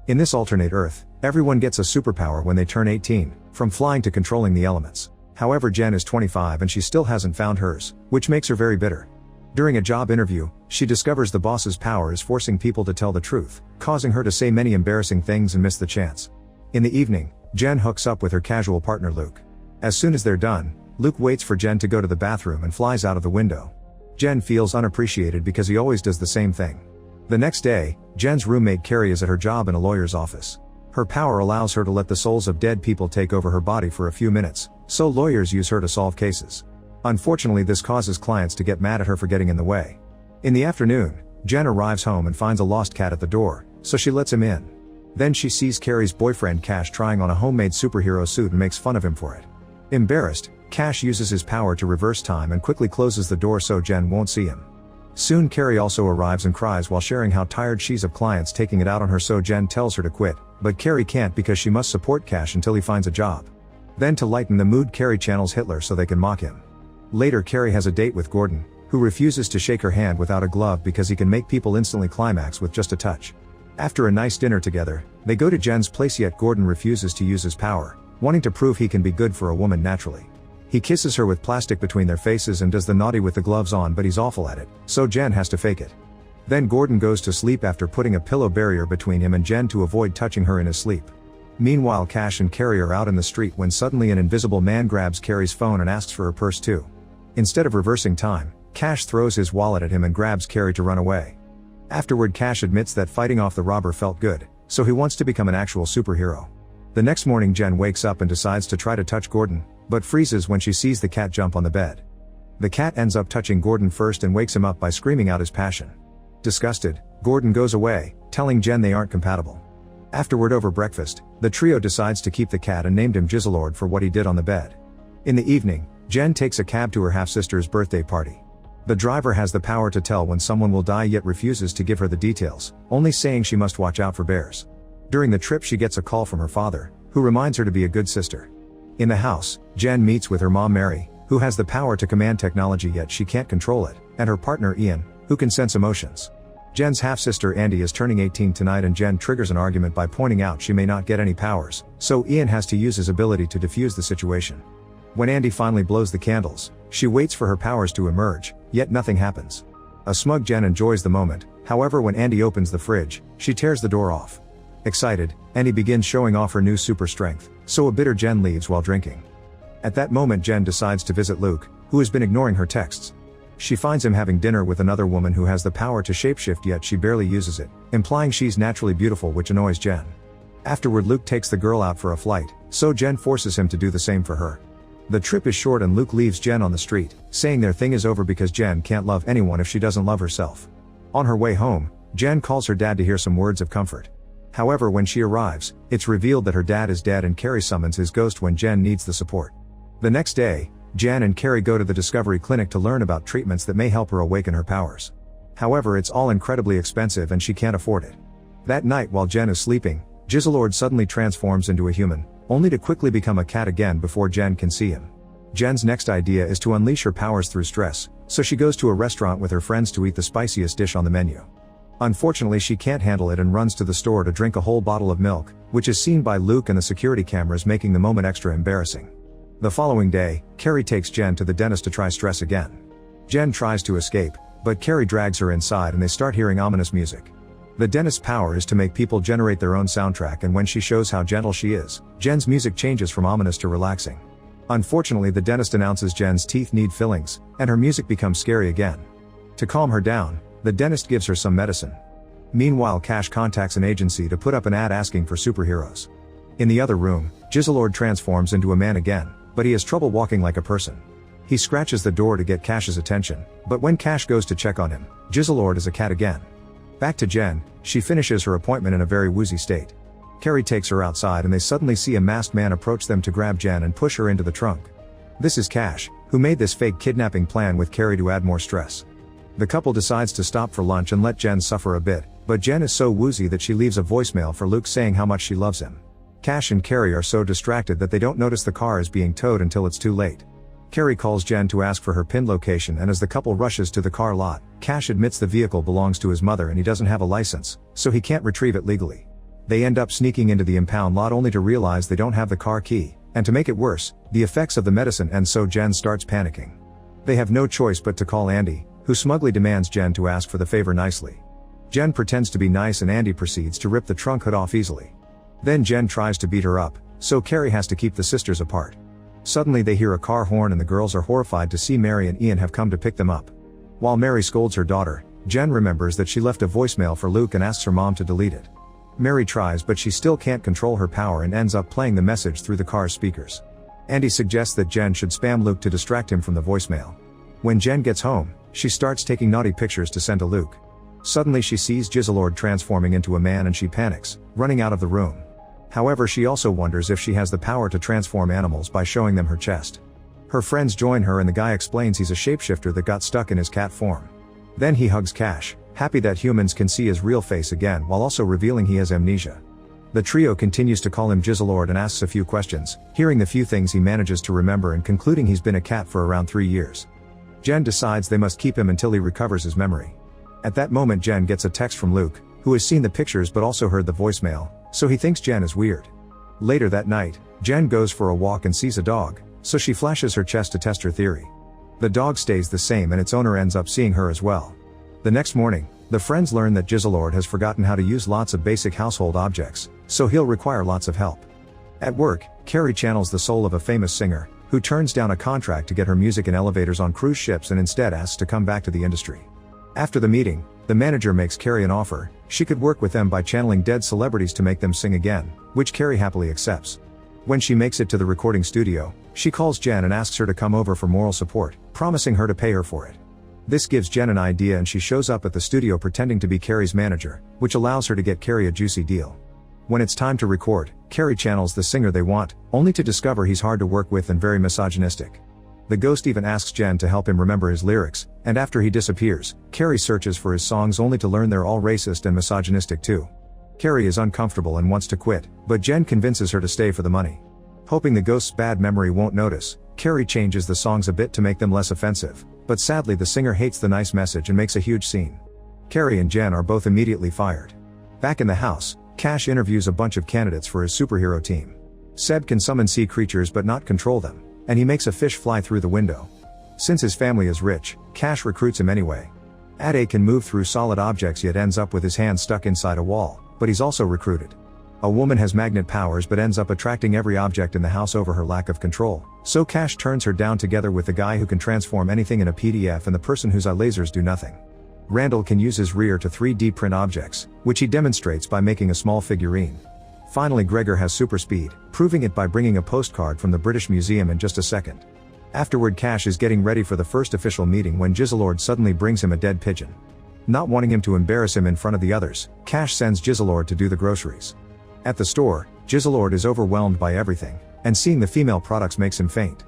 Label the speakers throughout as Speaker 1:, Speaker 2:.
Speaker 1: In this alternate Earth, everyone gets a superpower when they turn 18, from flying to controlling the elements. However, Jen is 25 and she still hasn't found hers, which makes her very bitter. During a job interview, she discovers the boss's power is forcing people to tell the truth, causing her to say many embarrassing things and miss the chance. In the evening, Jen hooks up with her casual partner Luke. As soon as they're done, Luke waits for Jen to go to the bathroom and flies out of the window. Jen feels unappreciated because he always does the same thing. The next day, Jen's roommate Carrie is at her job in a lawyer's office. Her power allows her to let the souls of dead people take over her body for a few minutes, so lawyers use her to solve cases. Unfortunately, this causes clients to get mad at her for getting in the way. In the afternoon, Jen arrives home and finds a lost cat at the door, so she lets him in. Then she sees Carrie's boyfriend Cash trying on a homemade superhero suit and makes fun of him for it. Embarrassed, Cash uses his power to reverse time and quickly closes the door so Jen won't see him. Soon Carrie also arrives and cries while sharing how tired she's of clients taking it out on her, so Jen tells her to quit, but Carrie can't because she must support Cash until he finds a job. Then to lighten the mood, Carrie channels Hitler so they can mock him. Later, Carrie has a date with Gordon, who refuses to shake her hand without a glove because he can make people instantly climax with just a touch. After a nice dinner together, they go to Jen's place, yet Gordon refuses to use his power, wanting to prove he can be good for a woman naturally. He kisses her with plastic between their faces and does the naughty with the gloves on, but he's awful at it, so Jen has to fake it. Then Gordon goes to sleep after putting a pillow barrier between him and Jen to avoid touching her in his sleep. Meanwhile, Cash and Carrie are out in the street when suddenly an invisible man grabs Carrie's phone and asks for her purse too. Instead of reversing time, Cash throws his wallet at him and grabs Carrie to run away. Afterward, Cash admits that fighting off the robber felt good, so he wants to become an actual superhero. The next morning, Jen wakes up and decides to try to touch Gordon, but freezes when she sees the cat jump on the bed. The cat ends up touching Gordon first and wakes him up by screaming out his passion. Disgusted, Gordon goes away, telling Jen they aren't compatible. Afterward, over breakfast, the trio decides to keep the cat and named him Jizzlord for what he did on the bed. In the evening, Jen takes a cab to her half-sister's birthday party. The driver has the power to tell when someone will die, yet refuses to give her the details, only saying she must watch out for bears. During the trip, she gets a call from her father, who reminds her to be a good sister. In the house, Jen meets with her mom Mary, who has the power to command technology yet she can't control it, and her partner Ian, who can sense emotions. Jen's half-sister Andy is turning 18 tonight, and Jen triggers an argument by pointing out she may not get any powers, so Ian has to use his ability to defuse the situation. When Andy finally blows the candles, she waits for her powers to emerge, yet nothing happens. A smug Jen enjoys the moment, however when Andy opens the fridge, she tears the door off. Excited, Andy begins showing off her new super strength, so a bitter Jen leaves while drinking. At that moment, Jen decides to visit Luke, who has been ignoring her texts. She finds him having dinner with another woman who has the power to shapeshift, yet she barely uses it, implying she's naturally beautiful, which annoys Jen. Afterward, Luke takes the girl out for a flight, so Jen forces him to do the same for her. The trip is short and Luke leaves Jen on the street, saying their thing is over because Jen can't love anyone if she doesn't love herself. On her way home, Jen calls her dad to hear some words of comfort. However, when she arrives, it's revealed that her dad is dead and Carrie summons his ghost when Jen needs the support. The next day, Jen and Carrie go to the Discovery Clinic to learn about treatments that may help her awaken her powers. However, it's all incredibly expensive and she can't afford it. That night, while Jen is sleeping, Jizzlord suddenly transforms into a human, only to quickly become a cat again before Jen can see him. Jen's next idea is to unleash her powers through stress, so she goes to a restaurant with her friends to eat the spiciest dish on the menu. Unfortunately, she can't handle it and runs to the store to drink a whole bottle of milk, which is seen by Luke and the security cameras, making the moment extra embarrassing. The following day, Carrie takes Jen to the dentist to try stress again. Jen tries to escape, but Carrie drags her inside and they start hearing ominous music. The dentist's power is to make people generate their own soundtrack, and when she shows how gentle she is, Jen's music changes from ominous to relaxing. Unfortunately, the dentist announces Jen's teeth need fillings, and her music becomes scary again. To calm her down, the dentist gives her some medicine. Meanwhile, Cash contacts an agency to put up an ad asking for superheroes. In the other room, Jizzlord transforms into a man again, but he has trouble walking like a person. He scratches the door to get Cash's attention, but when Cash goes to check on him, Jizzlord is a cat again. Back to Jen, she finishes her appointment in a very woozy state. Carrie takes her outside and they suddenly see a masked man approach them to grab Jen and push her into the trunk. This is Cash, who made this fake kidnapping plan with Carrie to add more stress. The couple decides to stop for lunch and let Jen suffer a bit, but Jen is so woozy that she leaves a voicemail for Luke saying how much she loves him. Cash and Carrie are so distracted that they don't notice the car is being towed until it's too late. Carrie calls Jen to ask for her PIN location, and as the couple rushes to the car lot, Cash admits the vehicle belongs to his mother and he doesn't have a license, so he can't retrieve it legally. They end up sneaking into the impound lot only to realize they don't have the car key, and to make it worse, the effects of the medicine end, so Jen starts panicking. They have no choice but to call Andy, who smugly demands Jen to ask for the favor nicely. Jen pretends to be nice and Andy proceeds to rip the trunk hood off easily. Then Jen tries to beat her up, so Carrie has to keep the sisters apart. Suddenly they hear a car horn and the girls are horrified to see Mary and Ian have come to pick them up. While Mary scolds her daughter, Jen remembers that she left a voicemail for Luke and asks her mom to delete it. Mary tries but she still can't control her power and ends up playing the message through the car's speakers. Andy suggests that Jen should spam Luke to distract him from the voicemail. When Jen gets home, she starts taking naughty pictures to send to Luke. Suddenly she sees Jizzlord transforming into a man and she panics, running out of the room. However, she also wonders if she has the power to transform animals by showing them her chest. Her friends join her and the guy explains he's a shapeshifter that got stuck in his cat form. Then he hugs Cash, happy that humans can see his real face again while also revealing he has amnesia. The trio continues to call him Jizzlord and asks a few questions, hearing the few things he manages to remember and concluding he's been a cat for around 3 years. Jen decides they must keep him until he recovers his memory. At that moment Jen gets a text from Luke, who has seen the pictures but also heard the voicemail, so he thinks Jen is weird. Later that night, Jen goes for a walk and sees a dog, so she flashes her chest to test her theory. The dog stays the same and its owner ends up seeing her as well. The next morning, the friends learn that Jizzlord has forgotten how to use lots of basic household objects, so he'll require lots of help. At work, Carrie channels the soul of a famous singer, who turns down a contract to get her music in elevators on cruise ships and instead asks to come back to the industry. After the meeting, the manager makes Carrie an offer. She could work with them by channeling dead celebrities to make them sing again, which Carrie happily accepts. When she makes it to the recording studio, she calls Jen and asks her to come over for moral support, promising her to pay her for it. This gives Jen an idea and she shows up at the studio pretending to be Carrie's manager, which allows her to get Carrie a juicy deal. When it's time to record, Carrie channels the singer they want, only to discover he's hard to work with and very misogynistic. The ghost even asks Jen to help him remember his lyrics, and after he disappears, Carrie searches for his songs only to learn they're all racist and misogynistic too. Carrie is uncomfortable and wants to quit, but Jen convinces her to stay for the money. Hoping the ghost's bad memory won't notice, Carrie changes the songs a bit to make them less offensive, but sadly the singer hates the nice message and makes a huge scene. Carrie and Jen are both immediately fired. Back in the house, Cash interviews a bunch of candidates for his superhero team. Seb can summon sea creatures but not control them, and he makes a fish fly through the window. Since his family is rich, Cash recruits him anyway. Ade can move through solid objects yet ends up with his hand stuck inside a wall, but he's also recruited. A woman has magnet powers but ends up attracting every object in the house over her lack of control, so Cash turns her down together with the guy who can transform anything in a PDF and the person whose eye lasers do nothing. Randall can use his rear to 3D print objects, which he demonstrates by making a small figurine. Finally Gregor has super speed, proving it by bringing a postcard from the British Museum in just a second. Afterward Cash is getting ready for the first official meeting when Jizzlord suddenly brings him a dead pigeon. Not wanting him to embarrass him in front of the others, Cash sends Jizzlord to do the groceries. At the store, Jizzlord is overwhelmed by everything, and seeing the female products makes him faint.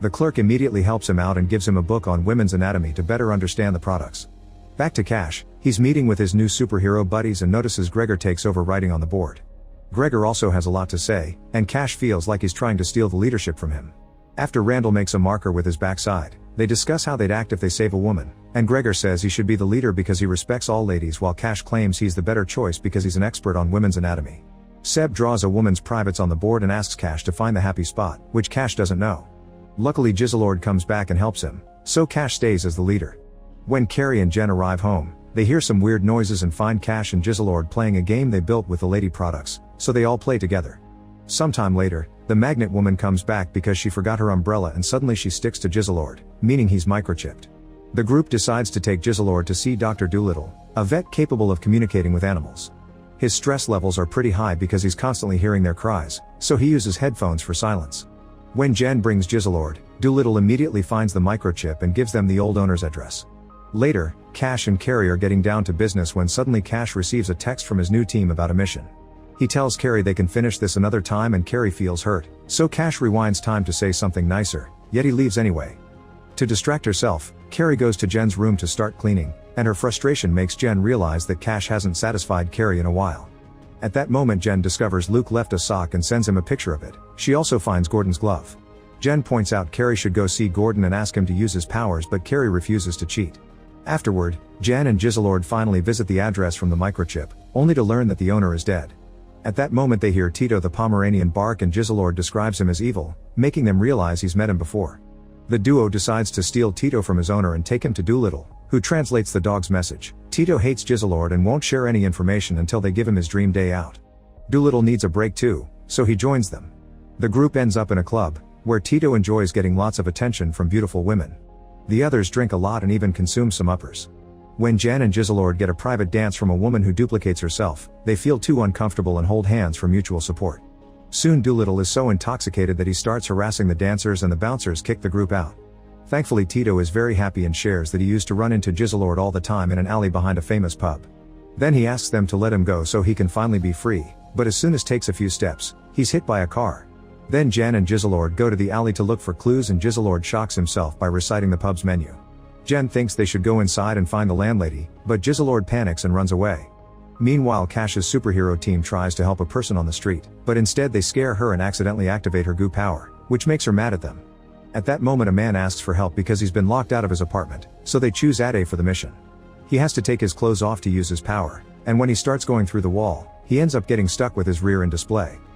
Speaker 1: The clerk immediately helps him out and gives him a book on women's anatomy to better understand the products. Back to Cash, he's meeting with his new superhero buddies and notices Gregor takes over writing on the board. Gregor also has a lot to say, and Cash feels like he's trying to steal the leadership from him. After Randall makes a marker with his backside, they discuss how they'd act if they save a woman, and Gregor says he should be the leader because he respects all ladies while Cash claims he's the better choice because he's an expert on women's anatomy. Seb draws a woman's privates on the board and asks Cash to find the happy spot, which Cash doesn't know. Luckily Jizzlord comes back and helps him, so Cash stays as the leader. When Carrie and Jen arrive home, they hear some weird noises and find Cash and Jizzlord playing a game they built with the lady products, so they all play together. Sometime later, the magnet woman comes back because she forgot her umbrella and suddenly she sticks to Jizzlord, meaning he's microchipped. The group decides to take Jizzlord to see Dr. Dolittle, a vet capable of communicating with animals. His stress levels are pretty high because he's constantly hearing their cries, so he uses headphones for silence. When Jen brings Jizzlord, Dolittle immediately finds the microchip and gives them the old owner's address. Later, Cash and Carrie are getting down to business when suddenly Cash receives a text from his new team about a mission. He tells Carrie they can finish this another time and Carrie feels hurt, so Cash rewinds time to say something nicer, yet he leaves anyway. To distract herself, Carrie goes to Jen's room to start cleaning, and her frustration makes Jen realize that Cash hasn't satisfied Carrie in a while. At that moment Jen discovers Luke left a sock and sends him a picture of it. She also finds Gordon's glove. Jen points out Carrie should go see Gordon and ask him to use his powers but Carrie refuses to cheat. Afterward, Jen and Jizzlord finally visit the address from the microchip, only to learn that the owner is dead. At that moment they hear Tito the Pomeranian bark and Gizelord describes him as evil, making them realize he's met him before. The duo decides to steal Tito from his owner and take him to Doolittle, who translates the dog's message. Tito hates Gizelord and won't share any information until they give him his dream day out. Doolittle needs a break too, so he joins them. The group ends up in a club, where Tito enjoys getting lots of attention from beautiful women. The others drink a lot and even consume some uppers. When Jan and Gizelord get a private dance from a woman who duplicates herself, they feel too uncomfortable and hold hands for mutual support. Soon Doolittle is so intoxicated that he starts harassing the dancers and the bouncers kick the group out. Thankfully Tito is very happy and shares that he used to run into Gizelord all the time in an alley behind a famous pub. Then he asks them to let him go so he can finally be free, but as soon as takes a few steps, he's hit by a car. Then Jan and Gizelord go to the alley to look for clues and Gizelord shocks himself by reciting the pub's menu. Jen thinks they should go inside and find the landlady, but Gizelord panics and runs away. Meanwhile Cash's superhero team tries to help a person on the street, but instead they scare her and accidentally activate her goo power, which makes her mad at them. At that moment a man asks for help because he's been locked out of his apartment, so they choose Ade for the mission. He has to take his clothes off to use his power, and when he starts going through the wall, he ends up getting stuck with his rear end display.